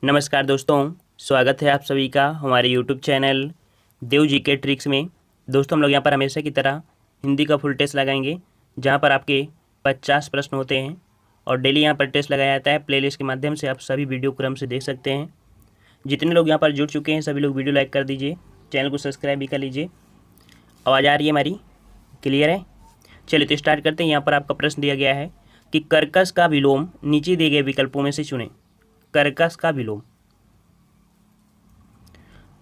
नमस्कार दोस्तों, स्वागत है आप सभी का हमारे यूट्यूब चैनल देव जी के ट्रिक्स में। दोस्तों, हम लोग यहाँ पर हमेशा की तरह हिंदी का फुल टेस्ट लगाएंगे, जहाँ पर आपके 50 प्रश्न होते हैं और डेली यहाँ पर टेस्ट लगाया जाता है। प्लेलिस्ट के माध्यम से आप सभी वीडियो क्रम से देख सकते हैं। जितने लोग यहाँ पर जुड़ चुके हैं सभी लोग वीडियो लाइक कर दीजिए, चैनल को सब्सक्राइब भी कर लीजिए। आवाज़ आ रही है हमारी? क्लियर है? चलिए तो स्टार्ट करते हैं। यहाँ पर आपका प्रश्न दिया गया है कि कर्कश का विलोम नीचे दिए गए विकल्पों में से चुनें। कर्कश का विलोम,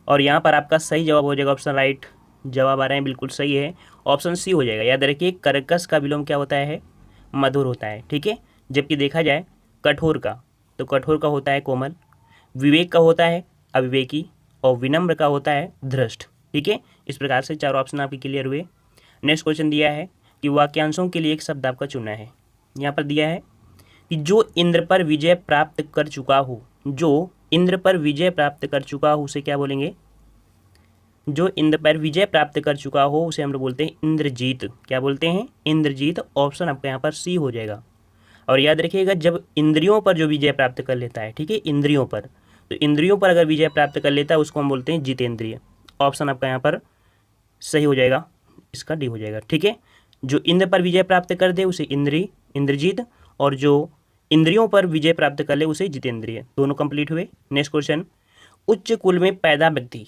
और यहाँ पर आपका सही जवाब हो जाएगा ऑप्शन राइट। जवाब आ रहे हैं, बिल्कुल सही है, ऑप्शन सी हो जाएगा। याद रखिए, कर्कश का विलोम क्या होता है? मधुर होता है, ठीक है। जबकि देखा जाए कठोर का, तो कठोर का होता है कोमल, विवेक का होता है अविवेकी, और विनम्र का होता है धृष्ट, ठीक है। इस प्रकार से चारों ऑप्शन आपके क्लियर हुए। नेक्स्ट क्वेश्चन दिया है कि वाक्यांशों के लिए एक शब्द आपका चुनना है। यहाँ पर दिया है कि जो इंद्र पर विजय प्राप्त कर चुका हो, जो इंद्र पर विजय प्राप्त कर चुका हो उसे क्या बोलेंगे? जो इंद्र पर विजय प्राप्त कर चुका हो उसे हम लोग बोलते हैं इंद्रजीत। क्या बोलते हैं? इंद्रजीत। ऑप्शन आपका यहाँ पर सी हो जाएगा। और याद रखिएगा, जब इंद्रियों पर जो विजय प्राप्त कर लेता है, ठीक है, इंद्रियों पर, तो इंद्रियों पर अगर विजय प्राप्त कर लेता है उसको हम बोलते हैं जितेंद्रिय। ऑप्शन आपका यहाँ पर सही हो जाएगा, इसका डी हो जाएगा, ठीक है। जो इंद्र पर विजय प्राप्त कर दे उसे इंद्रजीत, और जो इंद्रियों पर विजय प्राप्त कर ले उसे जितेंद्रिय। दोनों कंप्लीट हुए। नेक्स्ट क्वेश्चन, उच्च कुल में पैदा व्यक्ति,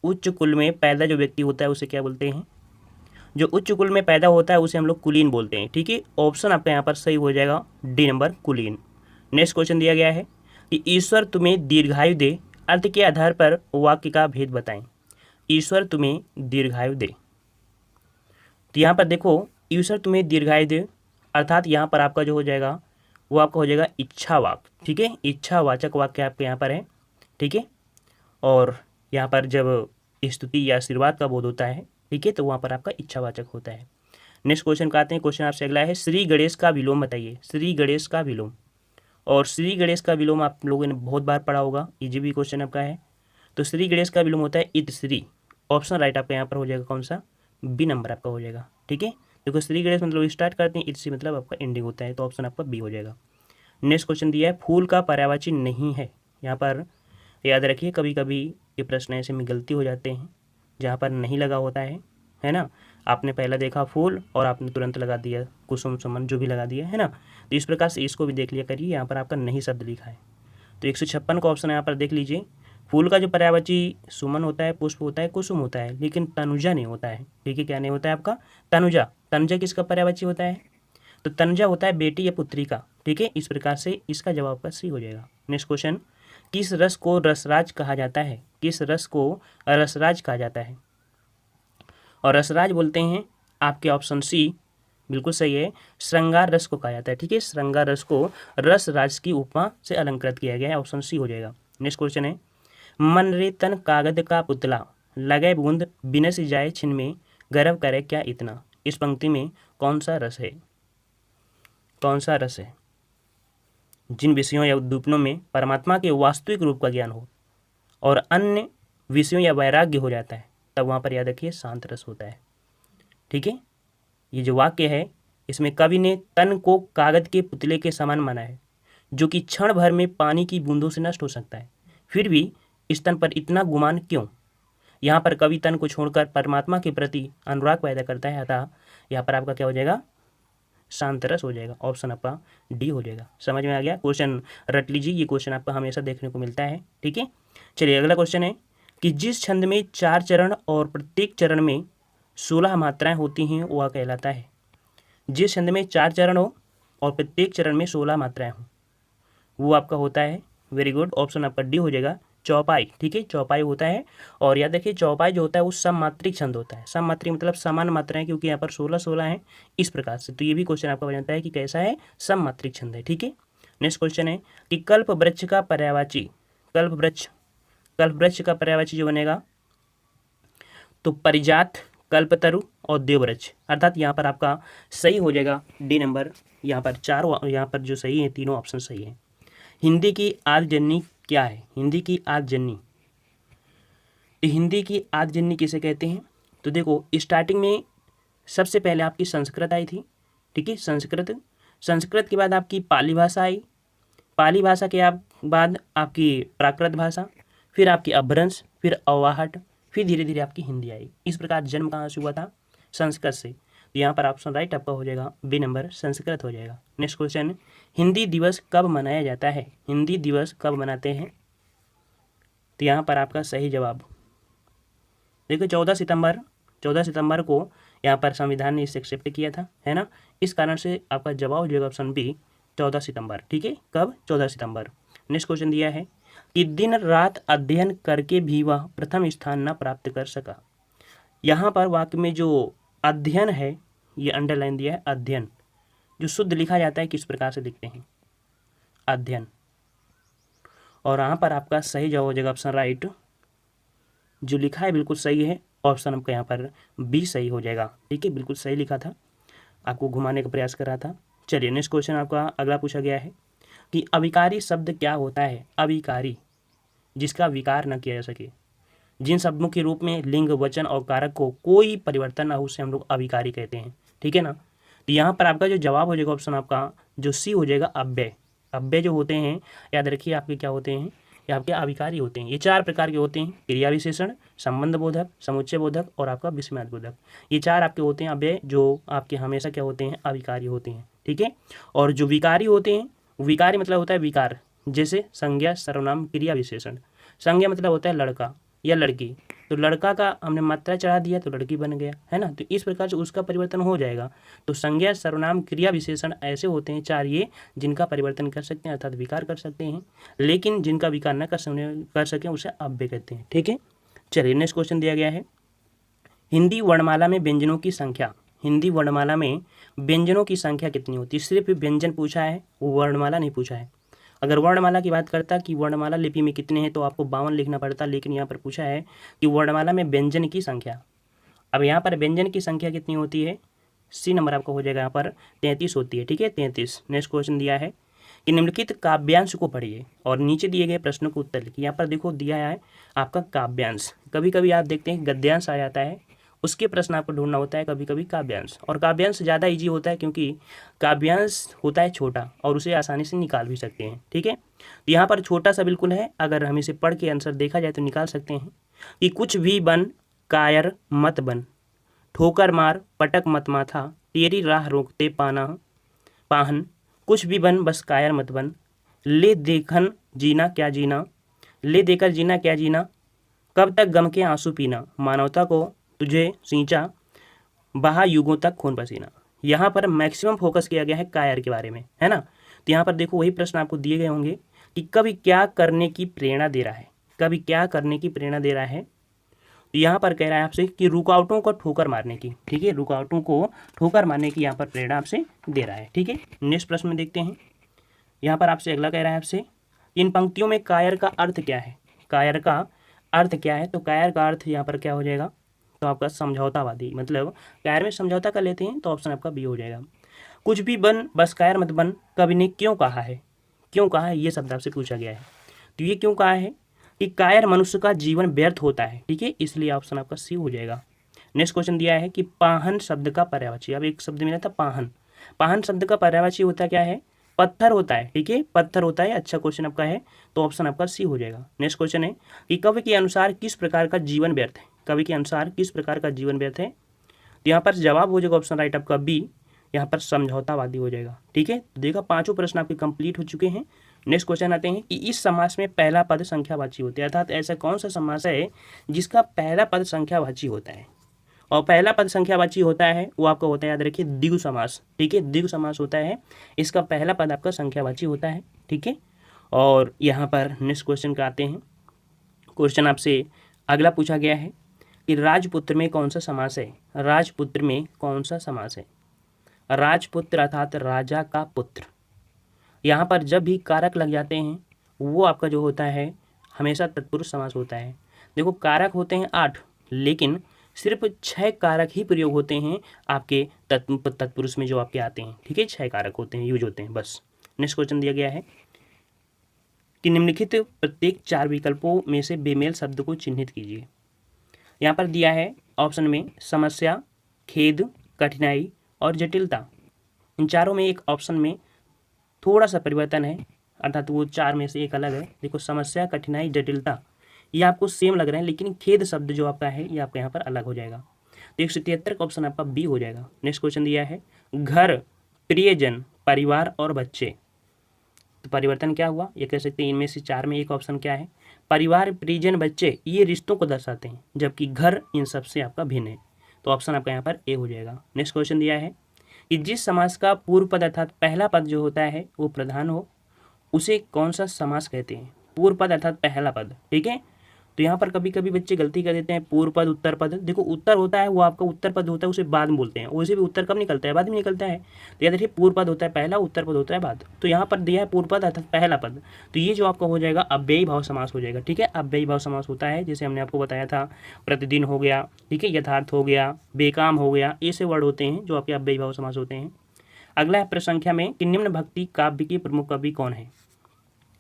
उच्च कुल में पैदा जो व्यक्ति होता है उसे क्या बोलते हैं? जो उच्च कुल में पैदा होता है उसे हम लोग कुलीन बोलते हैं, ठीक है। ऑप्शन आपका यहाँ पर सही हो जाएगा, डी नंबर, कुलीन। नेक्स्ट क्वेश्चन दिया गया है कि ईश्वर तुम्हें दीर्घायु दे, अर्थ के आधार पर वाक्य का भेद बताएं। ईश्वर तुम्हें दीर्घायु दे, तो यहाँ पर देखो, ईश्वर तुम्हें दीर्घायु दे, अर्थात यहाँ पर आपका जो हो जाएगा वो आपका हो जाएगा इच्छा वाक्य, ठीक है। इच्छावाचक वाक्य आपके यहाँ पर है, ठीक है। और यहाँ पर जब स्तुति या आशीर्वाद का बोध होता है, ठीक है, तो वहाँ पर आपका इच्छावाचक होता है। नेक्स्ट क्वेश्चन का आते हैं। क्वेश्चन आपसे अगला है, श्री गणेश का विलोम बताइए। श्री गणेश का विलोम, और श्री गणेश का विलोम आप लोगों ने बहुत बार पढ़ा होगा, इजी भी क्वेश्चन आपका है। तो श्री गणेश का विलोम होता है इत श्री। ऑप्शन राइट आपका यहाँ पर हो जाएगा, कौन सा? बी नंबर आपका हो जाएगा, ठीक है। देखो, श्री गणेश मतलब स्टार्ट करते हैं, इत श्री मतलब आपका एंडिंग होता है, तो ऑप्शन आपका बी हो जाएगा। नेक्स्ट क्वेश्चन दिया है, फूल का पर्यायवाची नहीं है। यहाँ पर याद रखिए, कभी कभी ये प्रश्न ऐसे में गलती हो जाते हैं जहाँ पर नहीं लगा होता है ना। आपने पहला देखा फूल और आपने तुरंत लगा दिया कुसुम सुमन, जो भी लगा दिया है ना। तो इस प्रकार से इसको भी देख लिया करिए, यहाँ पर आपका नहीं शब्द लिखा है। तो 156 का ऑप्शन यहाँ पर देख लीजिए। फूल का जो पर्यायवाची सुमन होता है, पुष्प होता है, कुसुम होता है, लेकिन तनुजा नहीं होता है, ठीक है। क्या नहीं होता है आपका? तनुजा। तनुजा किसका पर्यायवाची होता है? तो तनुजा होता है बेटी या पुत्री का, ठीक है। इस प्रकार से इसका जवाब का सी हो जाएगा। नेक्स्ट क्वेश्चन, किस रस को रसराज कहा जाता है? किस रस को रसराज कहा जाता है? और रसराज बोलते हैं आपके ऑप्शन सी, बिल्कुल सही है, श्रृंगार रस को कहा जाता है, ठीक है। श्रृंगार रस को रसराज की उपमा से अलंकृत किया गया है, ऑप्शन सी हो जाएगा। नेक्स्ट क्वेश्चन है, मन रे तन कागद का पुतला, लगे बूंद बिनस जाए छिन में, गर्व करे क्या इतना। इस पंक्ति में कौन सा रस है? कौन सा रस है? जिन विषयों या उद्दीपनों में परमात्मा के वास्तविक रूप का ज्ञान हो और अन्य विषयों या वैराग्य हो जाता है, तब वहाँ पर याद रखिए शांत रस होता है, ठीक है। ये जो वाक्य है इसमें कवि ने तन को कागज के पुतले के समान माना है, जो कि क्षण भर में पानी की बूंदों से नष्ट हो सकता है। फिर भी इस तन पर इतना गुमान क्यों? यहाँ पर कवि तन को छोड़कर परमात्मा के प्रति अनुराग पैदा करता है, अतः यहाँ पर आपका क्या हो जाएगा? शांत रस हो जाएगा। ऑप्शन आपका डी हो जाएगा। समझ में आ गया? क्वेश्चन रट लीजिए, ये क्वेश्चन आपका हमेशा देखने को मिलता है, ठीक है। चलिए अगला क्वेश्चन है कि जिस छंद में 4 चरण और प्रत्येक चरण में 16 मात्राएं होती हैं वह कहलाता है। जिस छंद में 4 चरण हो और प्रत्येक चरण में 16 मात्राएं हो वो आपका होता है, वेरी गुड, ऑप्शन आपका डी हो जाएगा, चौपाई, ठीक है। चौपाई होता है। और याद रखिए, चौपाई जो होता है वो सममात्रिक छंद होता है। सममात्रिक मतलब समान मात्राएं, क्योंकि यहाँ पर 16 हैं, इस प्रकार से। तो ये भी क्वेश्चन आपका बन जाता है कि कैसा है? सममात्रिक छंद है, ठीक है। नेक्स्ट क्वेश्चन है कि कल्प वृक्ष का पर्यायवाची, कल्प वृक्ष का पर्यायवाची जो बनेगा तो परिजात, कल्पतरु और देववृक्ष, अर्थात यहाँ पर आपका सही हो जाएगा डी नंबर। यहाँ पर चारों, यहाँ पर जो सही है तीनों ऑप्शन सही है। हिंदी की आद्य जननी क्या है? हिंदी की आद्य जननी, तो हिंदी की आद्य जननी किसे कहते हैं? तो देखो, स्टार्टिंग में सबसे पहले आपकी संस्कृत आई थी, ठीक है। संस्कृत के बाद आपकी पाली भाषा आई, पाली भाषा के बाद आपकी प्राकृत भाषा, फिर आपकी अपभ्रंश, फिर अवाहट, फिर धीरे धीरे आपकी हिंदी आई। इस प्रकार जन्म कहाँ से हुआ था? संस्कृत से। तो यहाँ पर ऑप्शन राइट आपका हो जाएगा बी नंबर, संस्कृत हो जाएगा। नेक्स्ट क्वेश्चन, हिंदी दिवस कब मनाया जाता है? हिंदी दिवस कब मनाते हैं? तो यहाँ पर आपका सही जवाब देखो 14 सितंबर को यहाँ पर संविधान ने इसे एक्सेप्ट किया था, है ना। इस कारण से आपका जवाब हो जाएगा ऑप्शन बी 14 सितंबर। ठीक है, कब? 14 सितंबर। नेक्स्ट क्वेश्चन दिया है कि दिन रात अध्ययन करके भी वह प्रथम स्थान न प्राप्त कर सका। यहाँ पर वाक्य में जो अध्ययन है, ये अंडरलाइन दिया है, अध्ययन। जो शुद्ध लिखा जाता है किस प्रकार से लिखते हैं? अध्ययन। और यहाँ पर आपका सही जवाब हो जाएगा ऑप्शन राइट, जो लिखा है बिल्कुल सही है, ऑप्शन आपका यहाँ पर बी सही हो जाएगा। ठीक है, बिल्कुल सही लिखा था, आपको घुमाने का प्रयास कर रहा था। चलिए नेक्स्ट क्वेश्चन आपका अगला पूछा गया है कि अविकारी शब्द क्या होता है? अविकारी, जिसका विकार न किया जा सके। जिन शब्दों के रूप में लिंग, वचन और कारक को कोई परिवर्तन ना हो, उसे हम लोग अविकारी कहते हैं। ठीक है ना। तो यहाँ पर आपका जो जवाब हो जाएगा ऑप्शन आपका जो सी हो जाएगा, अव्यय। अव्यय जो होते हैं, याद रखिए आपके क्या होते हैं? ये आपके अविकारी होते हैं। ये 4 प्रकार के होते हैं, क्रिया विशेषण, संबंध बोधक, समुच्चय बोधक और आपका विस्मयार्थ बोधक। ये 4 आपके होते हैं अव्यय, जो आपके हमेशा क्या होते हैं? अविकारी होते हैं। ठीक है। और जो विकारी होते हैं, विकारी मतलब होता है विकार, जैसे संज्ञा, सर्वनाम, क्रिया विशेषण। संज्ञा मतलब होता है लड़का या लड़की, तो लड़का का हमने मात्रा चढ़ा दिया तो लड़की बन गया, है ना। तो इस प्रकार से उसका परिवर्तन हो जाएगा। तो संज्ञा, सर्वनाम, क्रिया विशेषण ऐसे होते हैं 4 ये, जिनका परिवर्तन कर सकते हैं अर्थात विकार कर सकते हैं, लेकिन जिनका विकार न कर सकें उसे अव्यय कहते हैं। ठीक है। चलिए नेक्स्ट क्वेश्चन दिया गया है, हिंदी वर्णमाला में व्यंजनों की संख्या। हिंदी वर्णमाला में व्यंजनों की संख्या कितनी होती है? सिर्फ व्यंजन पूछा है, वर्णमाला नहीं पूछा है। अगर वर्णमाला की बात करता कि वर्णमाला लिपि में कितने हैं तो आपको 52 लिखना पड़ता, लेकिन यहाँ पर पूछा है कि वर्णमाला में व्यंजन की संख्या। अब यहाँ पर व्यंजन की संख्या कितनी होती है? सी नंबर आपका हो जाएगा, यहाँ पर 33 होती है। ठीक है, 33। नेक्स्ट क्वेश्चन दिया है कि निम्नलिखित काव्यांश को पढ़िए और नीचे दिए गए प्रश्नों को उत्तर लिखिए। यहाँ पर देखो दिया है आपका काव्यांश। कभी कभी आप देखते हैं गद्यांश आ जाता है, उसके प्रश्न आपको ढूंढना होता है, कभी कभी काव्यांश। और काव्यांश ज़्यादा इजी होता है क्योंकि काव्यांश होता है छोटा और उसे आसानी से निकाल भी सकते हैं। ठीक है, तो यहाँ पर छोटा सा बिल्कुल है, अगर हम इसे पढ़ के आंसर देखा जाए तो निकाल सकते हैं कि कुछ भी बन कायर मत बन, ठोकर मार पटक मत माथा, तेरी राह रोकते पाना पाहन, कुछ भी बन बस कायर मत बन, ले देखन जीना क्या जीना, ले देकर जीना क्या जीना, कब तक गम के आंसू पीना, मानवता को तुझे सींचा, बहा युगों तक खून पसीना। यहाँ पर मैक्सिमम फोकस किया गया है कायर के बारे में, है ना। तो यहाँ पर देखो वही प्रश्न आपको दिए गए होंगे कि कवि क्या करने की प्रेरणा दे रहा है, कवि क्या करने की प्रेरणा दे रहा है। तो यहाँ पर कह रहा है आपसे कि रुकावटों को ठोकर मारने की। ठीक है, रुकावटों को ठोकर मारने की यहाँ पर प्रेरणा आपसे दे रहा है। ठीक है, नेक्स्ट प्रश्न में देखते हैं। यहाँ पर आपसे अगला कह रहा है आपसे इन पंक्तियों में कायर का अर्थ क्या है? कायर का अर्थ क्या है? तो कायर का अर्थ यहाँ पर क्या हो जाएगा? तो आपका समझौतावादी, मतलब कायर में समझौता कर लेते हैं, तो ऑप्शन आपका बी हो जाएगा। कुछ भी बन बस कायर मत बन, कवि ने क्यों कहा है? क्यों कहा है ये शब्द आपसे पूछा गया है। तो ये क्यों कहा है कि कायर मनुष्य का जीवन व्यर्थ होता है। ठीक है, इसलिए ऑप्शन आपका सी हो जाएगा। नेक्स्ट क्वेश्चन दिया है कि पाहन शब्द का पर्यायवाची। अब एक शब्द मिला था पाहन। पाहन शब्द का पर्यायवाची होता क्या है? पत्थर होता है। ठीक है, पत्थर होता है। अच्छा क्वेश्चन आपका है, तो ऑप्शन आपका सी हो जाएगा। नेक्स्ट क्वेश्चन है कि कवि के अनुसार किस प्रकार का जीवन व्यर्थ है? कवि के अनुसार किस प्रकार का जीवन व्यर्थ है? तो यहाँ पर जवाब हो जाएगा ऑप्शन राइट आपका बी, यहाँ पर समझौतावादी हो जाएगा। ठीक है, देखा पांचों प्रश्न आपके कंप्लीट हो चुके हैं। नेक्स्ट क्वेश्चन आते हैं कि इस समास में पहला पद संख्यावाची होता है, अर्थात ऐसा कौन सा समास है जिसका पहला पद संख्यावाची होता है? और पहला पद संख्यावाची होता है वो आपका होता है, याद रखिए, द्विगु समास। ठीक है, द्विगु समास होता है, इसका पहला पद आपका संख्यावाची होता है। ठीक है, और यहाँ पर नेक्स्ट क्वेश्चन का आते हैं। क्वेश्चन आपसे अगला पूछा गया है कि राजपुत्र में कौन सा समास है? राजपुत्र में कौन सा समास है? राजपुत्र अर्थात राजा का पुत्र। यहाँ पर जब भी कारक लग जाते हैं वो आपका जो होता है हमेशा तत्पुरुष समास होता है। देखो कारक होते हैं 8, लेकिन सिर्फ 6 कारक ही प्रयोग होते हैं आपके तत्पुरुष में जो आपके आते हैं। ठीक है, 6 कारक होते हैं, यूज होते हैं बस। नेक्स्ट क्वेश्चन दिया गया है कि निम्नलिखित प्रत्येक 4 विकल्पों में से बेमेल शब्द को चिन्हित कीजिए। यहाँ पर दिया है ऑप्शन में समस्या, खेद, कठिनाई और जटिलता। इन चारों में एक ऑप्शन में थोड़ा सा परिवर्तन है, अर्थात वो चार में से एक अलग है। देखो समस्या, कठिनाई, जटिलता ये आपको सेम लग रहे हैं, लेकिन खेद शब्द जो आपका है ये आपका यहाँ पर अलग हो जाएगा। तो 173 का ऑप्शन आपका बी हो जाएगा। नेक्स्ट क्वेश्चन दिया है घर, प्रियजन, परिवार और बच्चे। तो परिवर्तन क्या हुआ, ये कह सकते हैं इनमें से चार में एक ऑप्शन क्या है, परिवार, परिजन, बच्चे ये रिश्तों को दर्शाते हैं, जबकि घर इन सबसे आपका भिन्न है। तो ऑप्शन आपका यहाँ पर ए हो जाएगा। नेक्स्ट क्वेश्चन दिया है कि जिस समास का पूर्व पद अर्थात पहला पद जो होता है वो प्रधान हो उसे कौन सा समास कहते हैं। पूर्व पद अर्थात पहला पद, ठीक है। तो यहाँ पर कभी कभी बच्चे गलती कर देते हैं, पूर्व पद उत्तर पद। देखो उत्तर होता है वो आपका उत्तर पद होता है, उसे बाद में बोलते हैं। वैसे भी उत्तर कब निकलता है, बाद में निकलता है। तो याद रखिए पूर्व पद होता है पहला, उत्तर पद होता है बाद। तो यहाँ पर दिया है पूर्व पद अर्थात पहला पद, तो ये जो आपका हो जाएगा अव्ययी भाव समास हो जाएगा, ठीक है। अव्ययी भाव समास होता है जैसे हमने आपको बताया था, प्रतिदिन हो गया, ठीक है, यथार्थ हो गया, बेकाम हो गया, ऐसे वर्ड होते हैं जो आपके अव्ययी भाव समास होते हैं। अगला है प्रश्न संख्या में कि निम्न भक्ति काव्य के प्रमुख कवि कौन है।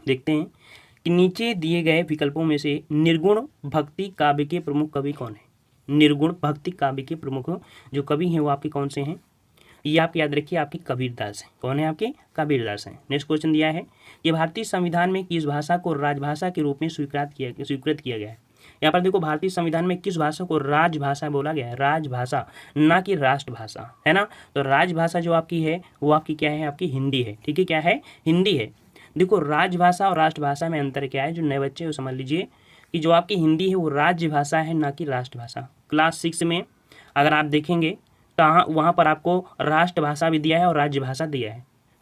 देखते हैं कि नीचे दिए गए विकल्पों में से निर्गुण भक्ति काव्य के प्रमुख कवि कौन है। निर्गुण भक्ति काव्य के प्रमुख जो कवि हैं वो आपके कौन से हैं, ये आप याद रखिए आपके कबीरदास हैं। कौन है आपके, कबीरदास हैं। नेक्स्ट क्वेश्चन दिया है कि भारतीय संविधान में किस भाषा को राजभाषा के रूप में स्वीकृत किया गया है। यहाँ पर देखो भारतीय संविधान में किस भाषा को राजभाषा बोला गया है, राजभाषा, ना कि राष्ट्रभाषा, है ना। तो राजभाषा जो आपकी है वो आपकी क्या है, आपकी हिंदी है, ठीक है। क्या है, हिंदी है। देखो राजभाषा और राष्ट्रभाषा में अंतर क्या है, जो नए बच्चे वो समझ लीजिए कि जो आपकी हिंदी है वो राजभाषा है, ना कि राष्ट्रभाषा। क्लास 6 में अगर आप देखेंगे तो वहाँ पर आपको राष्ट्रभाषा भी दिया है और राज्यभाषा दिया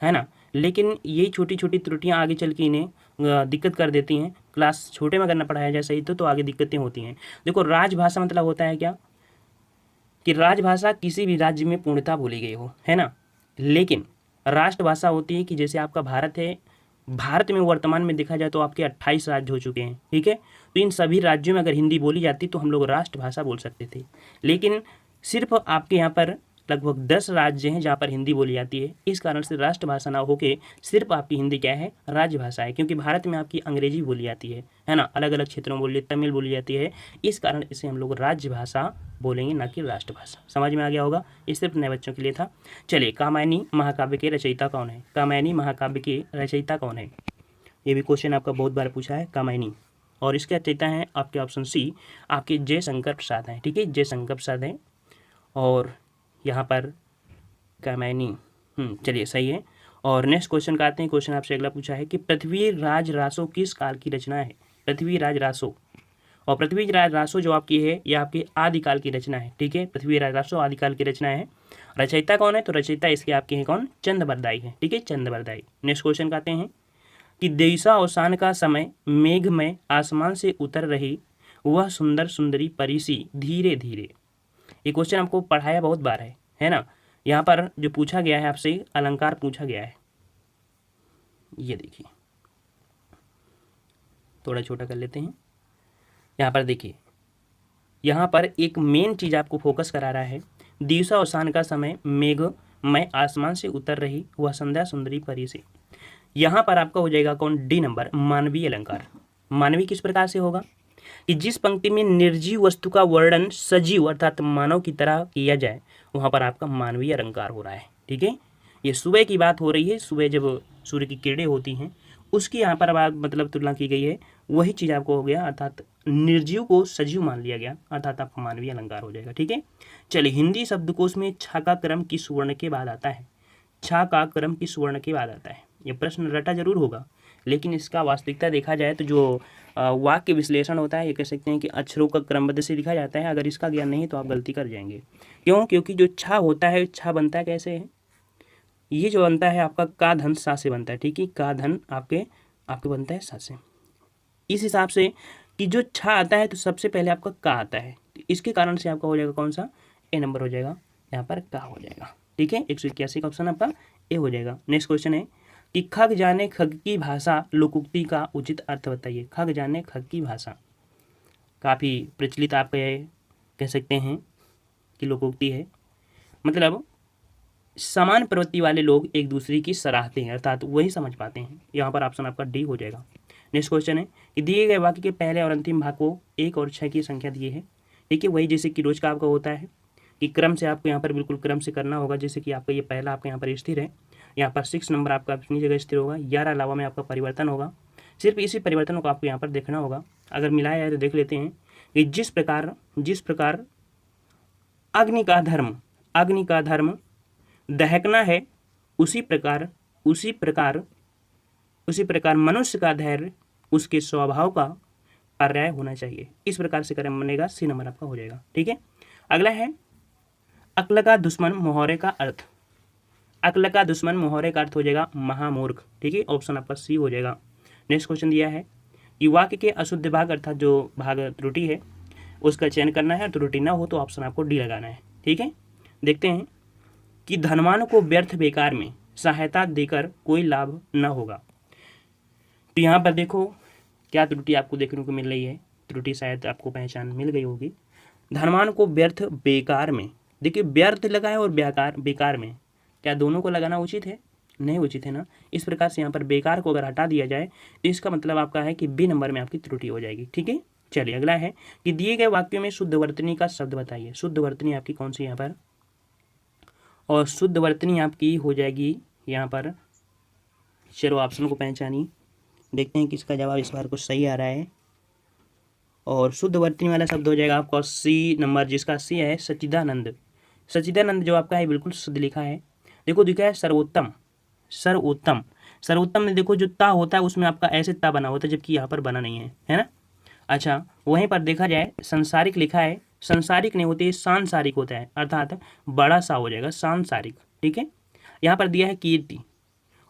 है ना। लेकिन ये छोटी छोटी त्रुटियाँ आगे चल के इन्हें दिक्कत कर देती हैं। क्लास छोटे में अगर न पढ़ाया जाए सही तो आगे दिक्कतें होती हैं। देखो राजभाषा मतलब होता है क्या, कि राजभाषा किसी भी राज्य में पूर्णतः बोली गई हो, है ना। लेकिन राष्ट्रभाषा होती है कि जैसे आपका भारत है, भारत में वर्तमान में देखा जाए तो आपके 28 राज्य हो चुके हैं, ठीक है। तो इन सभी राज्यों में अगर हिंदी बोली जाती तो हम लोग राष्ट्रभाषा बोल सकते थे। लेकिन सिर्फ आपके यहाँ पर लगभग 10 राज्य हैं जहाँ पर हिंदी बोली जाती है। इस कारण से राष्ट्रभाषा ना होके सिर्फ आपकी हिंदी क्या है, राजभाषा है। क्योंकि भारत में आपकी अंग्रेजी बोली जाती है ना, अलग अलग क्षेत्रों में बोली, तमिल बोली जाती है। इस कारण इसे हम लोग राजभाषा बोलेंगे, ना कि राष्ट्रभाषा। समझ में आ गया होगा, ये सिर्फ नए बच्चों के लिए था। चलिए कामायनी महाकाव्य के रचयिता कौन है, कामायनी महाकाव्य के रचयिता कौन है। ये भी क्वेश्चन आपका बहुत बार पूछा है, कामायनी। और इसके रचयिता हैं आपके ऑप्शन सी, आपके जयशंकर प्रसाद हैं, ठीक है, जयशंकर प्रसाद हैं। और यहाँ पर कामायनी, चलिए सही है। और नेक्स्ट क्वेश्चन का आते हैं। क्वेश्चन आपसे अगला पूछा है कि पृथ्वी राज रासो किस काल की रचना है। पृथ्वी राज रासो, और पृथ्वी राज रासो जो आपकी है यह आपकी आदिकाल की रचना है, ठीक है। पृथ्वी राज रासो आदिकाल की रचना है। रचयिता कौन है, तो रचयिता इसके आपके हैं कौन, चंद्रबरदाई है, ठीक है, चंद्रबरदाई। नेक्स्ट क्वेश्चन का आते हैं कि दिशा अवसान का समय मेघ में आसमान से उतर रही वह सुंदर सुंदरी परिसी धीरे धीरे। ये क्वेश्चन आपको पढ़ाया बहुत बार है ना। यहाँ पर जो पूछा गया है आपसे अलंकार पूछा गया है, ये देखिए थोड़ा छोटा कर लेते हैं। यहाँ पर देखिए, यहाँ पर एक मेन चीज़ आपको फोकस करा रहा है, दिशा अवसान का समय मेघ में आसमान से उतर रही वह संध्या सुंदरी परी से। यहाँ पर आपका हो जाएगा कौन, डी नंबर, मानवीय अलंकार। मानवीय किस प्रकार से होगा कि जिस पंक्ति में निर्जीव वस्तु का वर्णन सजीव अर्थात मानव की तरह किया जाए वहाँ पर आपका मानवीय अलंकार हो रहा है, ठीक है। ये सुबह की बात हो रही है, सुबह जब सूर्य की किरणें होती हैं उसकी यहाँ पर बात मतलब तुलना की गई है, वही चीज़ आपको हो गया, अर्थात निर्जीव को सजीव मान लिया गया, अर्थात आपका मानवीय अलंकार हो जाएगा, ठीक है। चलिए हिंदी शब्दकोश में छा का क्रम किस वर्ण के बाद आता है। छा का क्रम किस वर्ण के बाद आता है। ये प्रश्न रटा जरूर होगा, लेकिन इसका वास्तविकता देखा जाए तो जो वाक्य विश्लेषण होता है, ये कह सकते हैं कि अक्षरों का क्रमबद्ध से लिखा जाता है। अगर इसका ज्ञान नहीं तो आप गलती कर जाएंगे। क्यों, क्योंकि जो छा होता है, छा बनता है कैसे है, ये जो बनता है आपका का धन सा से बनता है, ठीक है। का धन आपके बनता है सा से। इस हिसाब से कि जो छा आता है तो सबसे पहले आपका का आता है, तो इसके कारण से आपका हो जाएगा कौन सा, ए नंबर हो जाएगा, यहाँ पर का हो जाएगा, ठीक है। 181 का ऑप्शन आपका ए हो जाएगा। नेक्स्ट क्वेश्चन है कि खग जाने खग की भाषा लोकोक्ति का उचित अर्थ बताइए। खग जाने खग की भाषा काफ़ी प्रचलित आप कह सकते हैं कि लोकोक्ति है, मतलब समान प्रवृत्ति वाले लोग एक दूसरे की सराहते हैं, अर्थात वही समझ पाते हैं। यहाँ पर ऑप्शन आपका डी हो जाएगा। नेक्स्ट क्वेश्चन है कि दिए गए वाक्य के पहले और अंतिम भाग को 1 और 6 की संख्या दी है, ठीक है। वही जैसे कि रोज का आपका होता है कि क्रम से आपको यहाँ पर बिल्कुल क्रम से करना होगा। जैसे कि आपका ये पहला आपका यहाँ पर स्थिर है, यहाँ पर 6 नंबर आपका अपनी जगह स्थिर होगा, 11 अलावा में आपका परिवर्तन होगा। सिर्फ इसी परिवर्तनों को आपको यहाँ पर देखना होगा। अगर मिलाया जाए तो देख लेते हैं कि जिस प्रकार अग्नि का धर्म दहकना है, उसी प्रकार मनुष्य का धैर्य उसके स्वभाव का पर्याय होना चाहिए। इस प्रकार से क्रम बनेगा, सी नंबर आपका हो जाएगा। ठीक है, अगला है अक्ल का दुश्मन मोहरे का अर्थ। अक्ल का दुश्मन मोहरे का अर्थ हो जाएगा महामूर्ख। ठीक है, ऑप्शन आपका सी हो जाएगा। नेक्स्ट क्वेश्चन दिया है कि वाक्य के अशुद्ध भाग अर्थात जो भाग त्रुटि है उसका चयन करना है, त्रुटि ना हो तो ऑप्शन आपको डी लगाना है। ठीक है, देखते हैं कि धनवान को व्यर्थ बेकार में सहायता देकर कोई लाभ न होगा। तो यहाँ पर देखो क्या त्रुटि आपको देखने को मिल रही है, त्रुटि शायद आपको पहचान मिल गई होगी। धनवान को व्यर्थ बेकार में, देखिए व्यर्थ लगा है और बेकार में, क्या दोनों को लगाना उचित है? नहीं उचित है ना। इस प्रकार से यहाँ पर बेकार को अगर हटा दिया जाए तो इसका मतलब आपका है कि बी नंबर में आपकी त्रुटि हो जाएगी। ठीक है, चलिए अगला है कि दिए गए वाक्यों में शुद्ध वर्तनी का शब्द बताइए। शुद्ध वर्तनी आपकी कौन सी यहाँ पर, और शुद्ध वर्तनी आपकी हो जाएगी यहाँ पर, चलो ऑप्शन को पहचानिए, देखते हैं किसका जवाब इस बार कुछ सही आ रहा है। और शुद्ध वर्तनी वाला शब्द हो जाएगा आपका सी नंबर, जिसका सी है सच्चिदानंद। सच्चिदानंद जो आपका है बिल्कुल शुद्ध लिखा है। देखो दिखा है सर्वोत्तम में देखो जो ता होता है उसमें आपका ऐसे ता बना होता है, जबकि यहाँ पर बना नहीं है ना। अच्छा, वहीं पर देखा जाए संसारिक लिखा है, संसारिक नहीं होती है, सांसारिक होता है, अर्थात बड़ा सा हो जाएगा सांसारिक। ठीक है, यहाँ पर दिया है कीर्ति,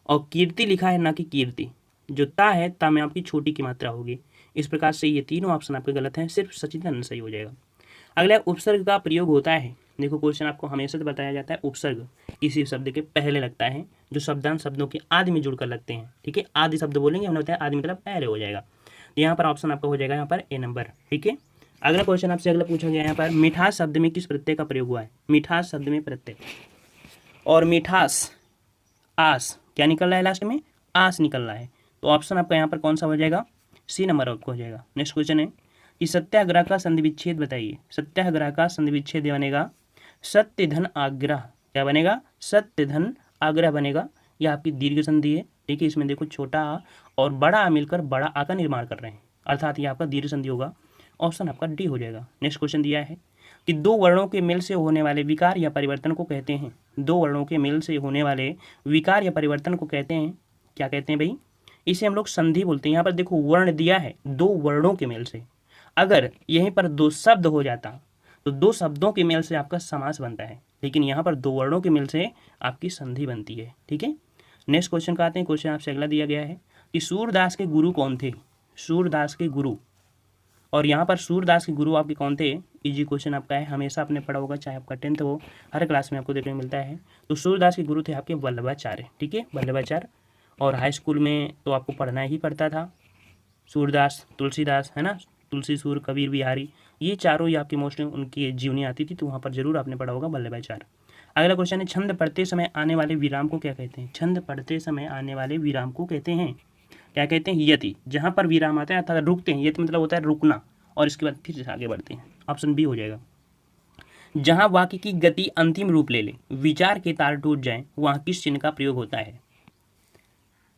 और कीर्ति लिखा है ना कि कीर्ति। जो ता है ता में आपकी छोटी की मात्रा होगी। इस प्रकार से ये तीनों ऑप्शन आपके गलत हैं, सिर्फ सच्चिदानंद सही हो जाएगा। अगला उपसर्ग का प्रयोग होता है। देखो क्वेश्चन आपको हमेशा से बताया जाता है उपसर्ग किसी शब्द के पहले लगता है, जो शब्दांश शब्दों के आदि में जुड़कर लगते हैं। ठीक है, आदि शब्द बोलेंगे, हमने बताया आदि मतलब पहले हो जाएगा। तो यहाँ पर ऑप्शन आपका हो जाएगा यहाँ पर ए नंबर। ठीक है, अगला क्वेश्चन आपसे अगला पूछा गया यहाँ पर मिठास शब्द में किस प्रत्यय का प्रयोग हुआ है। मिठास शब्द में प्रत्यय, और मिठास आस क्या निकल रहा है, लास्ट में आस निकल रहा है। तो ऑप्शन आपका यहाँ पर कौन सा हो जाएगा, सी नंबर आपको हो जाएगा। नेक्स्ट क्वेश्चन है कि सत्याग्रह का संधि विच्छेद बताइए। सत्याग्रह का संधि विच्छेद बनेगा सत्य धन आग्रह। क्या बनेगा, सत्य धन आग्रह बनेगा। यह आपकी दीर्घ संधि है। ठीक है, इसमें देखो छोटा आ और बड़ा आ मिलकर बड़ा आ का निर्माण कर रहे हैं, अर्थात ये आपका दीर्घ संधि होगा। ऑप्शन आपका डी हो जाएगा। नेक्स्ट क्वेश्चन दिया है कि दो वर्णों के मेल से होने वाले विकार या परिवर्तन को कहते हैं। दो वर्णों के मेल से होने वाले विकार या परिवर्तन को कहते हैं, क्या कहते हैं भाई, इसे हम लोग संधि बोलते हैं। यहाँ पर देखो वर्ण दिया है दो वर्णों के मेल से, अगर यहीं पर दो शब्द हो जाता तो दो शब्दों के मेल से आपका समास बनता है, लेकिन यहाँ पर दो वर्णों के मेल से आपकी संधि बनती है। ठीक है, नेक्स्ट क्वेश्चन का आते हैं। क्वेश्चन आपसे अगला दिया गया है कि सूरदास के गुरु कौन थे। सूरदास के गुरु, और यहाँ पर सूरदास के गुरु आपके कौन थे, इजी क्वेश्चन आपका है, हमेशा आपने पढ़ा होगा, चाहे आपका 10th हो, हर क्लास में आपको देखने को मिलता है। तो सूरदास के गुरु थे आपके वल्लभाचार्य। ठीक है, वल्लभाचार्य, और हाई स्कूल में तो आपको पढ़ना ही पड़ता था। सूरदास, तुलसीदास है ना, तुलसी सूर, कबीर बिहारी, ये चारों ही आपकी मोस्टली उनकी जीवनी आती थी, तो वहाँ पर जरूर आपने पढ़ा होगा वल्लभाचार्य। अगला क्वेश्चन है छंद पढ़ते समय आने वाले विराम को क्या कहते हैं। छंद पढ़ते समय आने वाले विराम को कहते हैं, क्या कहते हैं, यति। जहाँ पर विराम आता है अर्थात रुकते हैं, यति मतलब होता है रुकना, और इसके बाद फिर से आगे बढ़ते हैं। ऑप्शन बी हो जाएगा। जहाँ वाक्य की गति अंतिम रूप ले ले, विचार के तार टूट जाए, वहाँ किस चिन्ह का प्रयोग होता है।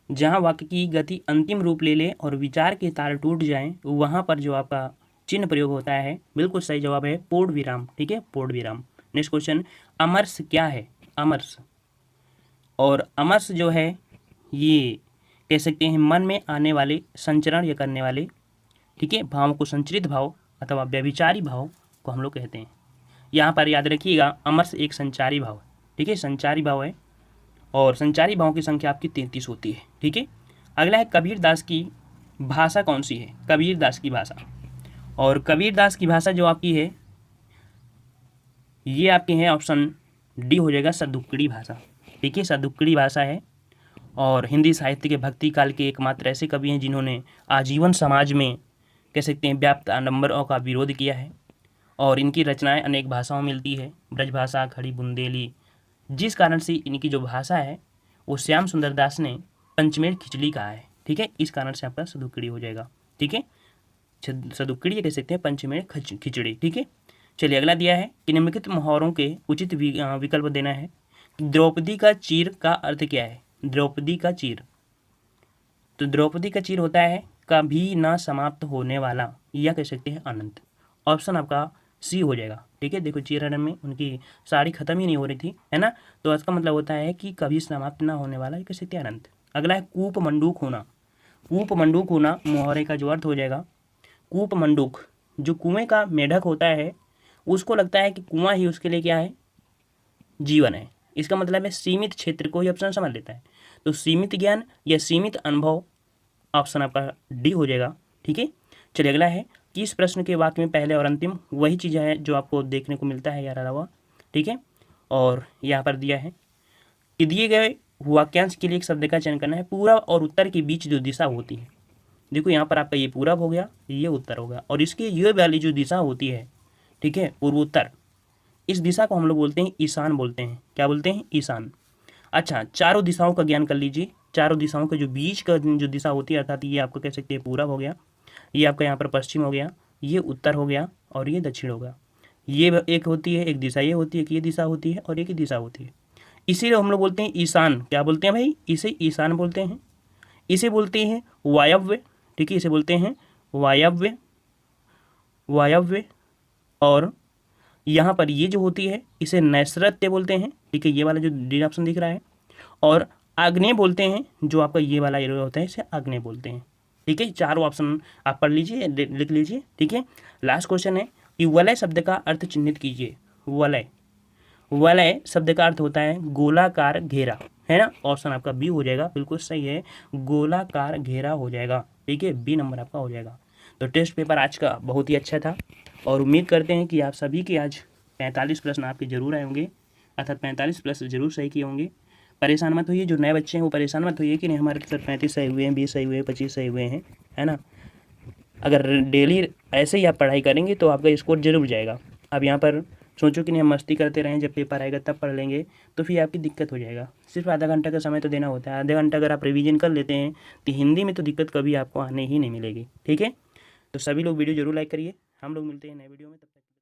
जहाँ वाक्य की गति अंतिम रूप ले ले और विचार के तार टूट जाएं, वहाँ पर जो आपका चिन्ह प्रयोग होता है, बिल्कुल सही जवाब है पूर्ण विराम। ठीक है, पूर्ण विराम। नेक्स्ट क्वेश्चन, अमरस क्या है। अमरस, और अमरस जो है ये कह सकते हैं मन में आने वाले संचरण या करने वाले, ठीक है, भावों को संचरित भाव अथवा व्यभिचारी भाव को हम लोग कहते हैं। यहाँ पर याद रखिएगा अमरस एक संचारी भाव है। ठीक है, संचारी भाव है, और संचारी भावों की संख्या आपकी 33 होती है। ठीक है, अगला है कबीरदास की भाषा कौन सी है। कबीरदास की भाषा, और कबीरदास की भाषा जो आपकी है ये आपकी है, ऑप्शन डी हो जाएगा, सदुक्कड़ी भाषा। ठीक है, सदुक्कड़ी भाषा है, और हिंदी साहित्य के भक्ति काल के एकमात्र ऐसे कवि हैं जिन्होंने आजीवन समाज में कह सकते हैं व्याप्त आडंबरों का विरोध किया है, और इनकी रचनाएं अनेक भाषाओं में मिलती है, ब्रजभाषा, खड़ी बुंदेली, जिस कारण से इनकी जो भाषा है वो श्याम सुंदर दास ने पंचमेल खिचड़ी कहा है। ठीक है, इस कारण से आपका सदुक्कड़ी हो जाएगा। ठीक है, सदुक्कड़ी कह सकते हैं पंचमेल खिचड़ी। ठीक है, चलिए अगला दिया है कि निम्नलिखित मुहावरों के उचित विकल्प देना है द्रौपदी का चीर का अर्थ क्या है? द्रौपदी का चीर, तो द्रौपदी का चीर होता है कभी ना समाप्त होने वाला, या कह सकते हैं अनंत। ऑप्शन आपका सी हो जाएगा। ठीक है, देखो चीरहरण में उनकी साड़ी खत्म ही नहीं हो रही थी, है ना, तो इसका मतलब होता है कि कभी समाप्त ना होने वाला, ये कह सकते हैं अनंत। अगला है कूप मंडूक होना। कूप मंडूक होना मुहावरे का जो अर्थ हो जाएगा, कूप मंडूक, जो कुएं का मेढक होता है उसको लगता है कि कुआं ही उसके लिए क्या है, जीवन है। इसका मतलब है सीमित क्षेत्र को ही ऑप्शन समझ लेता है। तो सीमित ज्ञान या सीमित अनुभव, ऑप्शन आपका डी हो जाएगा। ठीक है, चलिए अगला है कि इस प्रश्न के वाक्य में पहले और अंतिम वही चीज़ है जो आपको देखने को मिलता है यार अलावा। ठीक है, और यहाँ पर दिया है कि दिए गए वाक्यांश के लिए एक शब्द का चयन करना है पूर्व और उत्तर के बीच जो दिशा होती है। देखो यहाँ पर आपका ये पूरब हो गया, ये उत्तर हो गया, और इसकी ये वाली जो दिशा होती है, ठीक है, पूर्वोत्तर, इस दिशा को हम लोग बोलते हैं ईशान बोलते हैं। क्या बोलते हैं? ईशान। अच्छा, चारों दिशाओं का ज्ञान कर लीजिए। चारों दिशाओं के जो बीच का जो दिशा होती है, अर्थात ये आपको कह सकते हैं पूरब हो गया, ये आपका यहाँ पर पश्चिम हो गया, ये उत्तर हो गया, और ये दक्षिण होगा। ये एक होती है, एक दिशा ये होती है कि ये दिशा होती है, और एक ही दिशा होती है। इसीलिए हम लोग बोलते हैं ईशान। क्या बोलते हैं भाई? इसे ईशान बोलते हैं। इसे बोलते हैं वायव्य। ठीक है, इसे बोलते हैं वायव्य, वायव्य। और यहाँ पर ये जो होती है इसे नैऋत्य बोलते हैं। ठीक है, ये वाला जो डी ऑप्शन दिख रहा है। और आग्नेय बोलते हैं, जो आपका ये वाला एरिया होता है इसे आग्नेय बोलते हैं। ठीक है, चारों ऑप्शन आप पढ़ लीजिए, लिख लीजिए। ठीक है, लास्ट क्वेश्चन है कि वलय शब्द का अर्थ चिन्हित कीजिए। वलय, वलय शब्द का अर्थ होता है गोलाकार घेरा, है ना। ऑप्शन आपका बी हो जाएगा, बिल्कुल सही है, गोलाकार घेरा हो जाएगा। ठीक है, बी नंबर आपका हो जाएगा। तो टेस्ट पेपर आज का बहुत ही अच्छा था, और उम्मीद करते हैं कि आप सभी के आज 45 प्रश्न आपके जरूर आए होंगे, अर्थात 45 प्लस जरूर सही किए होंगे। परेशान मत होइए, जो नए बच्चे हैं वो परेशान मत होइए कि नहीं हमारे सर 35 सही हुए हैं, 20 सही हुए हैं, 25 सही हुए हैं, है ना। अगर डेली ऐसे ही आप पढ़ाई करेंगे तो आपका स्कोर जरूर जाएगा। अब यहाँ पर सोचो कि नहीं हम मस्ती करते रहें, जब पेपर आएगा तब पढ़ लेंगे, तो फिर आपकी दिक्कत हो जाएगा। सिर्फ आधा घंटा का समय तो देना होता है, आधा घंटा अगर आप रिवीजन कर लेते हैं तो हिंदी में तो दिक्कत कभी आपको आने ही नहीं मिलेगी। ठीक है, तो सभी लोग वीडियो जरूर लाइक करिए। हम लोग मिलते हैं नए वीडियो में, तब तक।